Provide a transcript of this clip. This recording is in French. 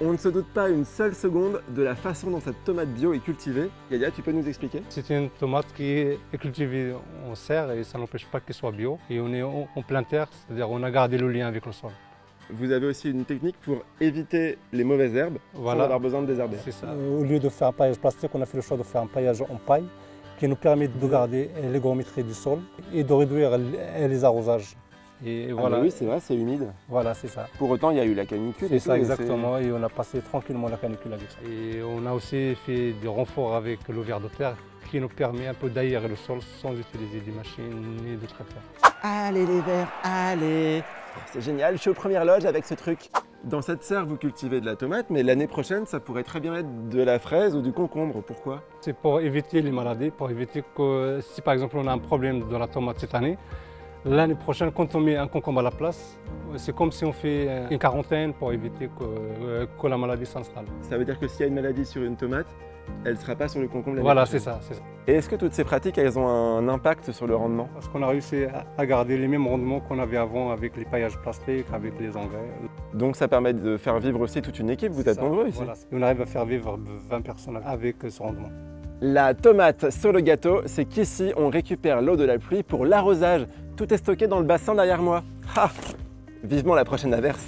On ne se doute pas une seule seconde de la façon dont cette tomate bio est cultivée. Yaya, tu peux nous expliquer? C'est une tomate qui est cultivée en serre et ça n'empêche pas qu'elle soit bio. Et on est en plein terre, c'est-à-dire on a gardé le lien avec le sol. Vous avez aussi une technique pour éviter les mauvaises herbes sans avoir besoin de désherber. C'est ça. Au lieu de faire un paillage plastique, on a fait le choix de faire un paillage en paille qui nous permet de garder l'hygrométrie du sol et de réduire les arrosages. Et voilà. Ah bah oui, c'est vrai, c'est humide. Voilà, c'est ça. Pour autant, il y a eu la canicule. C'est ça, exactement. Et on a passé tranquillement la canicule avec ça. Et on a aussi fait des renforts avec le ver de terre qui nous permet un peu d'aérer le sol sans utiliser des machines ni de tracteurs. Allez les vers, allez! C'est génial, je suis aux premières loges avec ce truc. Dans cette serre, vous cultivez de la tomate, mais l'année prochaine, ça pourrait très bien être de la fraise ou du concombre. Pourquoi? C'est pour éviter les maladies, pour éviter que si par exemple on a un problème dans la tomate cette année, l'année prochaine, quand on met un concombre à la place, c'est comme si on fait une quarantaine pour éviter que la maladie s'installe. Ça veut dire que s'il y a une maladie sur une tomate, elle ne sera pas sur le concombre l'année Voilà, prochaine. c'est ça. Et est-ce que toutes ces pratiques, elles ont un impact sur le rendement? Parce qu'on a réussi à garder les mêmes rendements qu'on avait avant avec les paillages plastiques, avec les engrais. Donc ça permet de faire vivre aussi toute une équipe, vous êtes nombreux ici. Voilà. Et on arrive à faire vivre 20 personnes avec ce rendement. La tomate sur le gâteau, c'est qu'ici, on récupère l'eau de la pluie pour l'arrosage. Tout est stocké dans le bassin derrière moi. Ah, vivement la prochaine averse.